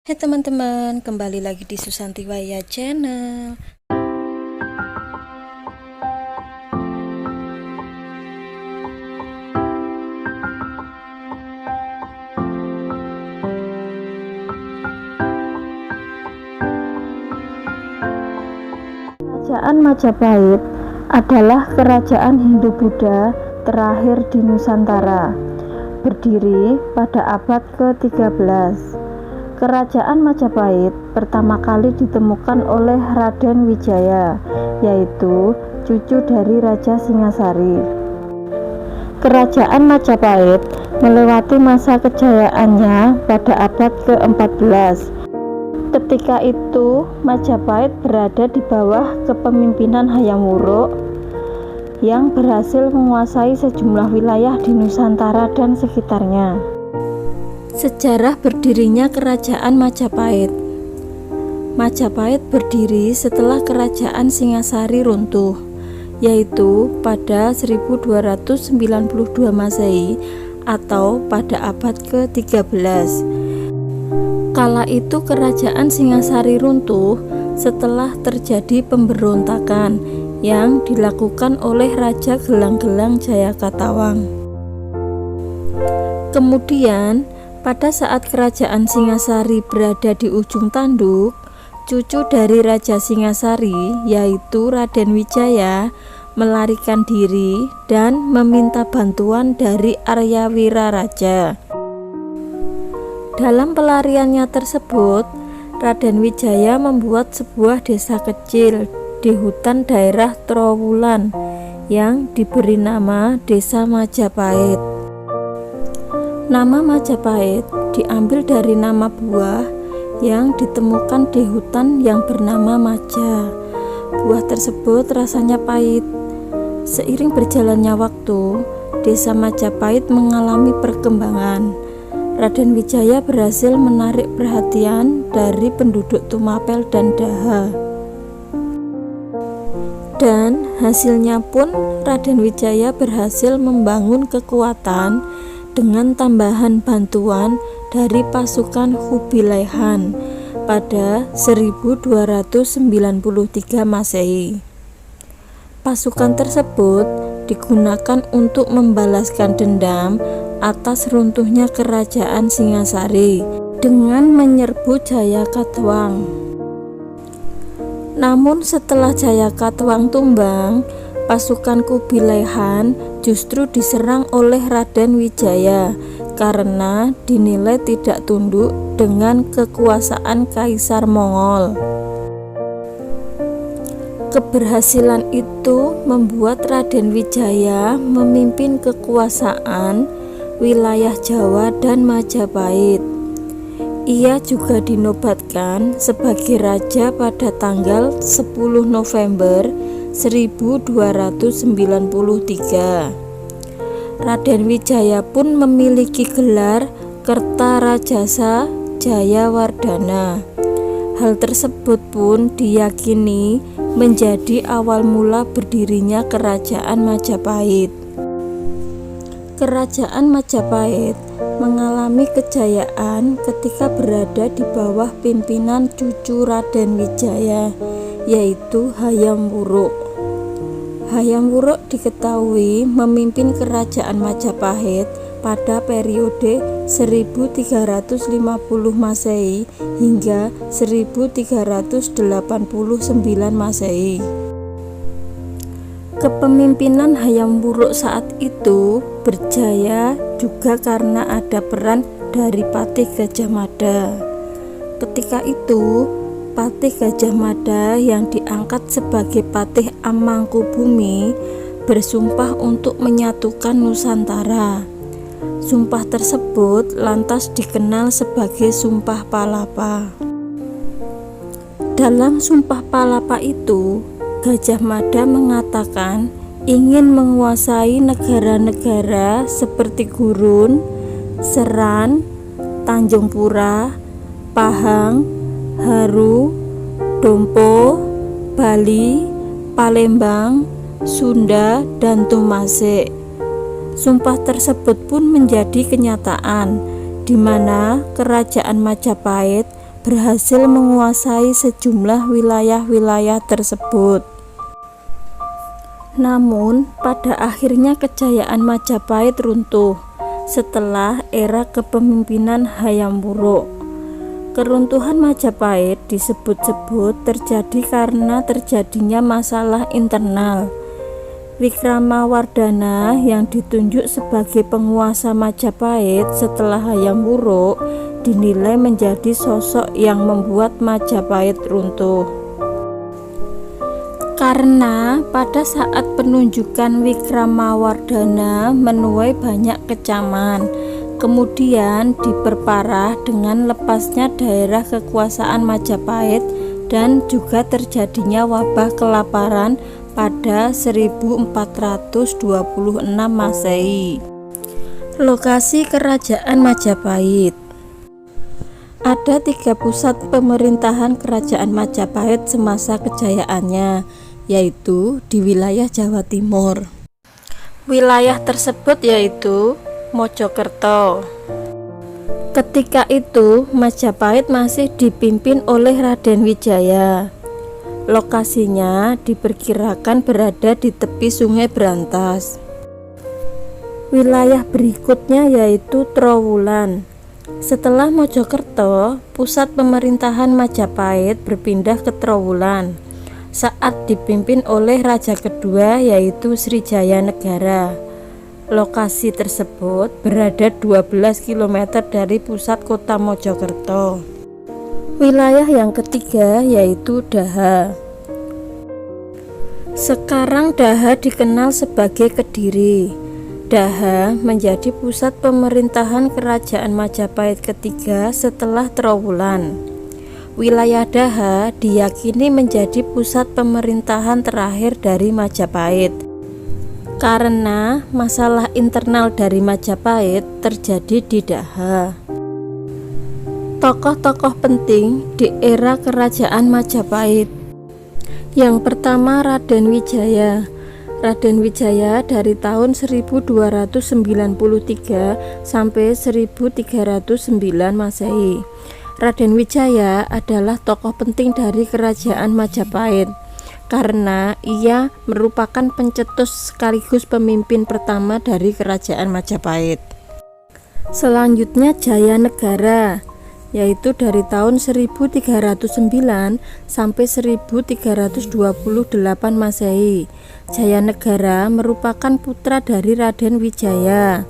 Hai teman-teman, kembali lagi di Susantiwaya Channel. Kerajaan Majapahit adalah kerajaan Hindu-Buddha terakhir di Nusantara, berdiri pada abad ke-13. Kerajaan Majapahit pertama kali ditemukan oleh Raden Wijaya, yaitu cucu dari Raja Singasari. Kerajaan Majapahit melewati masa kejayaannya pada abad ke-14. Ketika itu, Majapahit berada di bawah kepemimpinan Hayam Wuruk yang berhasil menguasai sejumlah wilayah di Nusantara dan sekitarnya. Sejarah berdirinya Kerajaan Majapahit. Majapahit berdiri setelah Kerajaan Singasari runtuh, yaitu pada 1292 Masehi atau pada abad ke-13. Kala itu Kerajaan Singasari runtuh setelah terjadi pemberontakan yang dilakukan oleh Raja Gelang-Gelang Jayakatawang. Kemudian, pada saat Kerajaan Singasari berada di ujung tanduk, cucu dari Raja Singasari, yaitu Raden Wijaya, melarikan diri dan meminta bantuan dari Aryawira Raja. Dalam pelariannya tersebut, Raden Wijaya membuat sebuah desa kecil di hutan daerah Trowulan yang diberi nama Desa Majapahit. Nama Majapahit diambil dari nama buah yang ditemukan di hutan yang bernama Maja. Buah tersebut rasanya pahit. Seiring berjalannya waktu, Desa Majapahit mengalami perkembangan. Raden Wijaya berhasil menarik perhatian dari penduduk Tumapel dan Daha. Dan hasilnya pun Raden Wijaya berhasil membangun kekuatan dengan tambahan bantuan dari pasukan Kubilai Khan pada 1293 Masehi. Pasukan tersebut digunakan untuk membalaskan dendam atas runtuhnya Kerajaan Singasari dengan menyerbu Jayakatwang. Namun setelah Jayakatwang tumbang, pasukan Kubilai Khan justru diserang oleh Raden Wijaya karena dinilai tidak tunduk dengan kekuasaan Kaisar Mongol. Keberhasilan itu membuat Raden Wijaya memimpin kekuasaan wilayah Jawa dan Majapahit. Ia juga dinobatkan sebagai raja pada tanggal 10 November 1293. Raden Wijaya pun memiliki gelar Kertarajasa Jayawardhana. Hal tersebut pun diyakini menjadi awal mula berdirinya Kerajaan Majapahit. Kerajaan Majapahit mengalami kejayaan ketika berada di bawah pimpinan cucu Raden Wijaya, yaitu Hayam Wuruk. Hayam Wuruk diketahui memimpin Kerajaan Majapahit pada periode 1350 Masehi hingga 1389 Masehi. Kepemimpinan Hayam Wuruk saat itu berjaya juga karena ada peran dari Patih Gajah Mada. Ketika itu, Patih Gajah Mada yang diangkat sebagai Patih Amangkubumi bersumpah untuk menyatukan Nusantara. Sumpah tersebut lantas dikenal sebagai Sumpah Palapa. Dalam Sumpah Palapa itu, Gajah Mada mengatakan ingin menguasai negara-negara seperti Gurun, Seran, Tanjung Pura, Pahang, Haru, Dompo, Bali, Palembang, Sunda, dan Tumasik. Sumpah tersebut pun menjadi kenyataan, di mana Kerajaan Majapahit berhasil menguasai sejumlah wilayah-wilayah tersebut. Namun, pada akhirnya kejayaan Majapahit runtuh setelah era kepemimpinan Hayam Wuruk. Keruntuhan Majapahit disebut-sebut terjadi karena terjadinya masalah internal. Wikramawardhana yang ditunjuk sebagai penguasa Majapahit setelah Hayam Wuruk dinilai menjadi sosok yang membuat Majapahit runtuh. Karena pada saat penunjukan Wikramawardhana menuai banyak kecaman, kemudian diperparah dengan lepasnya daerah kekuasaan Majapahit dan juga terjadinya wabah kelaparan pada 1426 Masehi. Lokasi Kerajaan Majapahit. Ada 3 pusat pemerintahan Kerajaan Majapahit semasa kejayaannya, yaitu di wilayah Jawa Timur. Wilayah tersebut yaitu Mojokerto. Ketika itu Majapahit masih dipimpin oleh Raden Wijaya. Lokasinya diperkirakan berada di tepi Sungai Brantas. Wilayah berikutnya yaitu Trowulan. Setelah Mojokerto, pusat pemerintahan Majapahit berpindah ke Trowulan saat dipimpin oleh raja kedua yaitu Srijaya Negara. Lokasi tersebut berada 12 km dari pusat kota Mojokerto. Wilayah yang ketiga yaitu Daha. Sekarang Daha dikenal sebagai Kediri. Daha menjadi pusat pemerintahan Kerajaan Majapahit ketiga setelah Trowulan. Wilayah Daha diyakini menjadi pusat pemerintahan terakhir dari Majapahit karena masalah internal dari Majapahit terjadi di Daha. Tokoh-tokoh penting di era Kerajaan Majapahit. Yang pertama Raden Wijaya. Raden Wijaya dari tahun 1293 sampai 1309 Masehi. Raden Wijaya adalah tokoh penting dari Kerajaan Majapahit karena ia merupakan pencetus sekaligus pemimpin pertama dari Kerajaan Majapahit. Selanjutnya Jaya Negara, yaitu dari tahun 1309 sampai 1328 Masehi. Jaya Negara merupakan putra dari Raden Wijaya.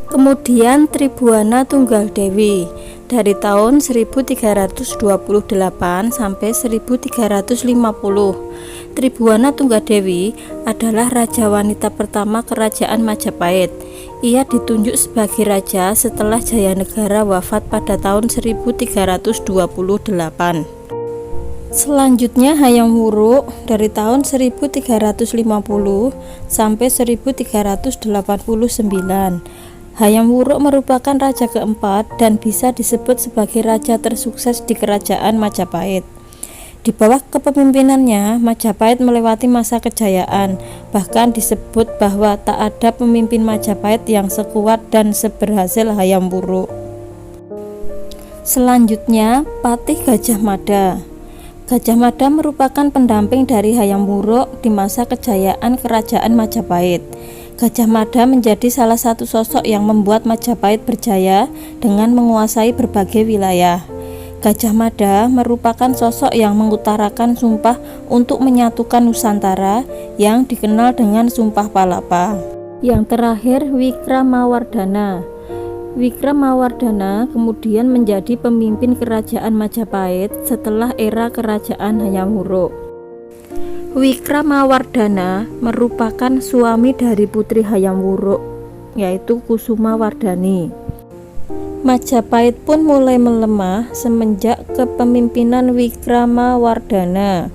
Kemudian Tribhuwana Tunggaldewi dari tahun 1328 sampai 1350. Tribhuwana Tunggaldewi adalah raja wanita pertama Kerajaan Majapahit. Ia ditunjuk sebagai raja setelah Jaya Negara wafat pada tahun 1328. Selanjutnya Hayam Wuruk dari tahun 1350 sampai 1389. Hayam Wuruk merupakan raja keempat dan bisa disebut sebagai raja tersukses di Kerajaan Majapahit. Di bawah kepemimpinannya, Majapahit melewati masa kejayaan. Bahkan disebut bahwa tak ada pemimpin Majapahit yang sekuat dan seberhasil Hayam Wuruk. Selanjutnya, Patih Gajah Mada. Gajah Mada merupakan pendamping dari Hayam Wuruk di masa kejayaan Kerajaan Majapahit. Gajah Mada menjadi salah satu sosok yang membuat Majapahit berjaya dengan menguasai berbagai wilayah. Gajah Mada merupakan sosok yang mengutarakan sumpah untuk menyatukan Nusantara yang dikenal dengan Sumpah Palapa. Yang terakhir Wikramawardhana. Wikramawardhana kemudian menjadi pemimpin Kerajaan Majapahit setelah era Kerajaan Hayam Wuruk. Wikramawardhana merupakan suami dari putri Hayam Wuruk, yaitu Kusumawardhani. Majapahit pun mulai melemah semenjak kepemimpinan Wikramawardhana.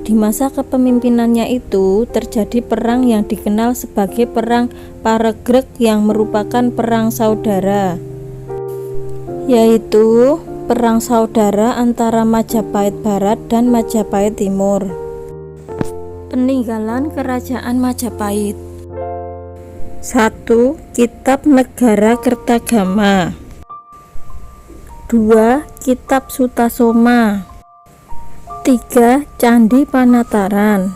Di masa kepemimpinannya itu terjadi perang yang dikenal sebagai Perang Paregreg yang merupakan perang saudara, yaitu perang saudara antara Majapahit Barat dan Majapahit Timur. Peninggalan Kerajaan Majapahit. 1. Kitab Negara Kertagama. 2. Kitab Sutasoma. 3. Candi Panataran.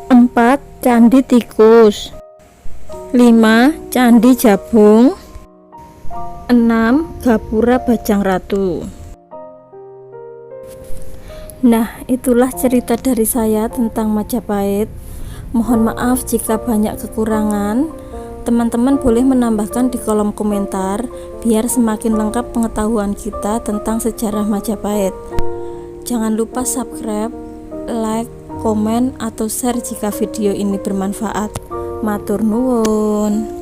4. Candi Tikus. 5. Candi Jabung. 6. Gapura Bajang Ratu. Nah, itulah cerita dari saya tentang Majapahit. Mohon maaf jika banyak kekurangan. Teman-teman boleh menambahkan di kolom komentar biar semakin lengkap pengetahuan kita tentang sejarah Majapahit. Jangan lupa subscribe, like, komen, atau share jika video ini bermanfaat. Matur nuwun.